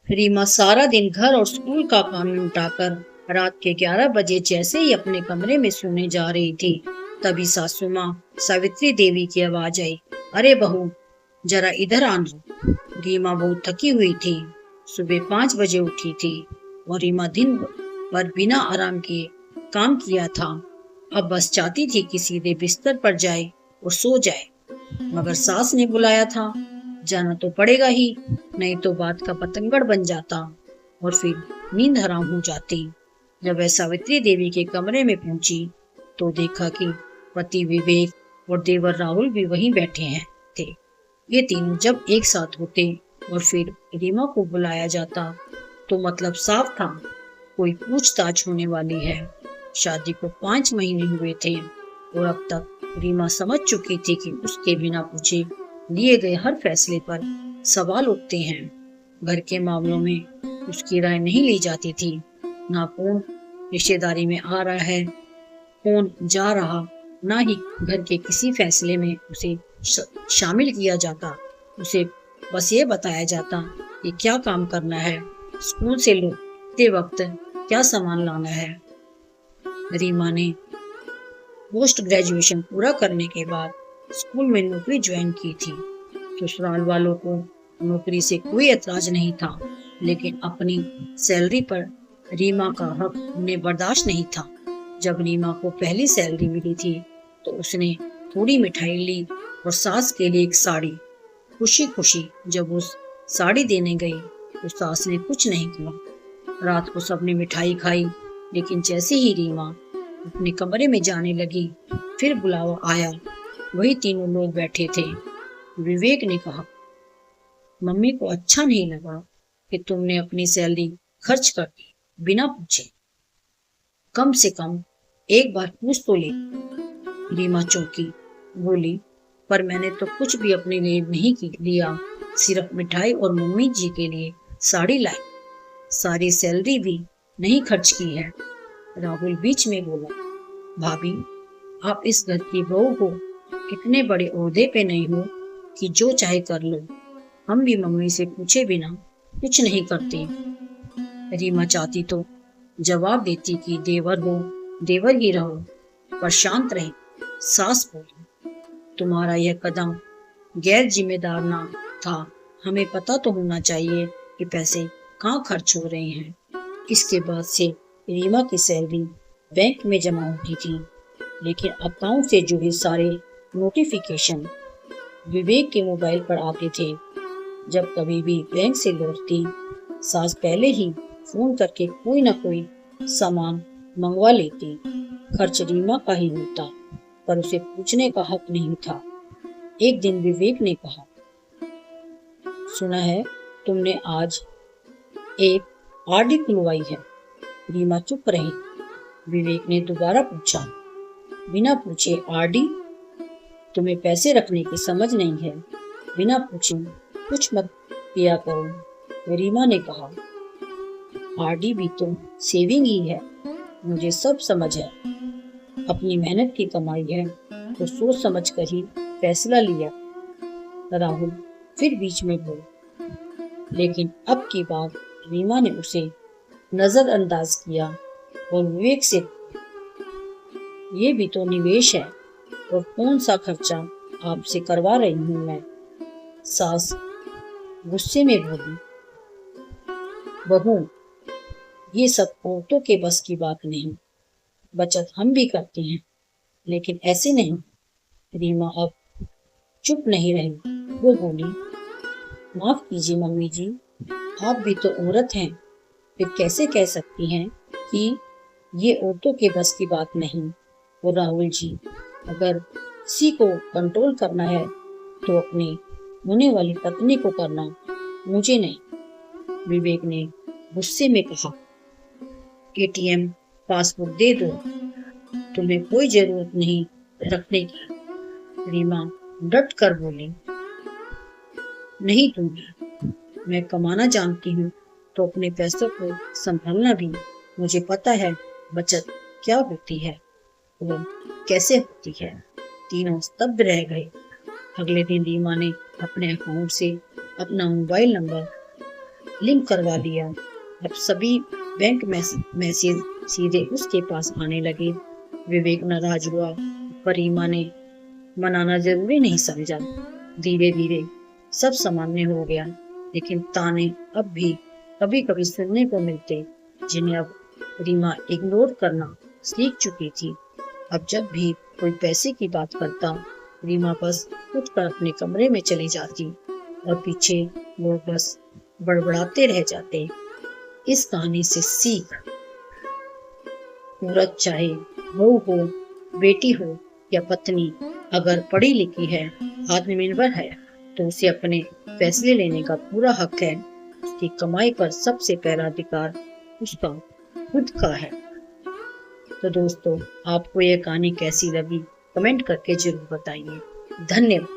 रीमा सारा दिन घर और स्कूल का काम निपटाकर रात के 11 बजे जैसे ही अपने कमरे में सोने जा रही थी, तभी सासू माँ सावित्री देवी की आवाज आई। अरे बहू, जरा इधर आना। रीमा बहुत थकी हुई थी। सुबह 5 बजे उठी थी और रीमा दिन भर बिना आराम किए काम किया था। अब बस चाहती थी कि सीधे बिस्तर पर जाए और सो जाए, मगर सास ने बुलाया था, जाना तो पड़ेगा ही, नहीं तो बात का पतंगड़ बन जाता और फिर नींद हराम हो जाती। जब वह सावित्री देवी के कमरे में पहुंची तो देखा कि पति विवेक और देवर राहुल भी वहीं बैठे हैं थे। ये तीनों जब एक साथ होते और फिर रीमा को बुलाया जाता तो मतलब साफ था, कोई पूछताछ होने वाली है। शादी को 5 महीने हुए थे और अब तक रीमा समझ चुकी थी कि उसके बिना पूछे लिए गए हर फैसले पर सवाल उठते हैं। घर के मामलों में उसकी राय नहीं ली जाती थी, ना कौन रिश्तेदारी में आ रहा है, कौन जा रहा, ना ही घर के किसी फैसले में उसे शामिल किया जाता। उसे बस ये बताया जाता कि क्या काम करना है, स्कूल से लौटते वक्त क्या सामान लाना है। रीमा ने पोस्ट ग्रेजुएशन पूरा करने के बाद स्कूल में नौकरी ज्वाइन की थी। ससुराल वालों को नौकरी से कोई एतराज नहीं था, लेकिन अपनी सैलरी पर रीमा का हक उन्हें बर्दाश्त नहीं था। जब रीमा को पहली सैलरी मिली थी तो उसने थोड़ी मिठाई ली और सास के लिए एक साड़ी। खुशी खुशी जब उस साड़ी देने गई तो सास ने कुछ नहीं कहा। रात को सबने मिठाई खाई, लेकिन जैसे ही रीमा अपने कमरे में जाने लगी, फिर बुलावा आया। वही तीनों लोग बैठे थे। विवेक ने कहा, मम्मी को अच्छा नहीं लगा कि तुमने अपनी सैलरी खर्च कर दी बिना पूछे। कम से कम एक बार पूछ तो ले। रीमा चौंकी, बोली, पर मैंने तो कुछ भी अपने लिए नहीं लिया, सिर्फ मिठाई और मम्मी जी के लिए साड़ी लाई, सारी सैलरी भी नहीं खर्च की है। राहुल बीच में बोला, भाभी, आप इस घर की बहू हो, इतने बड़े ओहदे पे नहीं हो कि जो चाहे कर लो। हम भी मम्मी से पूछे बिना कुछ नहीं करते। रीमा चाहती तो जवाब देती कि देवर हो, देवर ही रहो, पर शांत रहे। सास बोली, तुम्हारा यह कदम गैर जिम्मेदार ना था, हमें पता तो होना चाहिए कि पैसे कहाँ खर्च हो रहे हैं। इसके बाद से रीमा की सैलरी बैंक में जमा होती थी, लेकिन अकाउंट से जुड़े सारे नोटिफिकेशन विवेक के मोबाइल पर आते थे। जब कभी भी बैंक से लौटती, सास पहले ही फोन करके कोई ना कोई सामान मंगवा लेती। खर्च रीमा का ही होता, पर उसे पूछने का हक नहीं था। एक दिन विवेक ने कहा, सुना है तुमने आज एक आरडी खुलवाई है। रीमा चुप रही। विवेक ने दोबारा पूछा, बिना पूछे आरडी? तुम्हें पैसे रखने की समझ नहीं है, बिना पूछे कुछ मत किया करो। रीमा ने कहा, आरडी भी तो सेविंग ही है, मुझे सब समझ है, अपनी मेहनत की कमाई है तो सोच समझ कर ही फैसला लिया। राहुल फिर बीच में बोला, लेकिन अब की बात रीमा ने उसे नजरअंदाज किया और विवेक से, ये भी तो निवेश है, और कौन सा खर्चा आपसे करवा रही हूँ मैं। सास गुस्से में बोली, बहू, ये सब औरतों के बस की बात नहीं, बचत हम भी करते हैं, लेकिन ऐसे नहीं। रीमा अब चुप नहीं रही, वो बोली, माफ कीजिए मम्मी जी, आप भी तो औरत हैं, फिर कैसे कह सकती हैं कि ये औरतों के बस की बात नहीं। और राहुल जी, अगर किसी को कंट्रोल करना है तो अपनी होने वाली पत्नी को करना, मुझे नहीं। विवेक ने गुस्से में कहा, एटीएम पासबुक दे दो, तुम्हें कोई जरूरत नहीं रखने की। रीमा डट कर बोली, नहीं दूंगी, मैं कमाना जानती हूँ तो अपने पैसों को संभालना भी मुझे पता है, बचत क्या होती है और कैसे होती है। तीनों स्तब्ध रह गए। अगले दिन रीमा ने अपने अकाउंट से अपना मोबाइल नंबर लिंक करवा लिया। अब सभी बैंक मैसेज सीधे उसके पास आने लगे। विवेक नाराज हुआ, पर रीमा ने मनाना जरूरी नहीं समझा। धीरे धीरे सब सामान्य हो गया, लेकिन ताने अब भी कभी कभी सुनने को मिलते, जिन्हें अब रीमा इग्नोर करना सीख चुकी थी। अब जब भी कोई पैसे की बात करता, रीमा बस उठकर अपने कमरे में चली जाती और पीछे वो बस बड़बड़ाते रह जाते। इस कहानी से सीख, औरत चाहे बहू हो, बेटी हो या पत्नी, अगर पढ़ी लिखी है, आत्मनिर्भर है, तो उसे अपने फैसले लेने का पूरा हक है। उसकी कमाई पर सबसे पहला अधिकार उसका खुद का है। तो दोस्तों, आपको यह कहानी कैसी लगी कमेंट करके जरूर बताइए। धन्यवाद।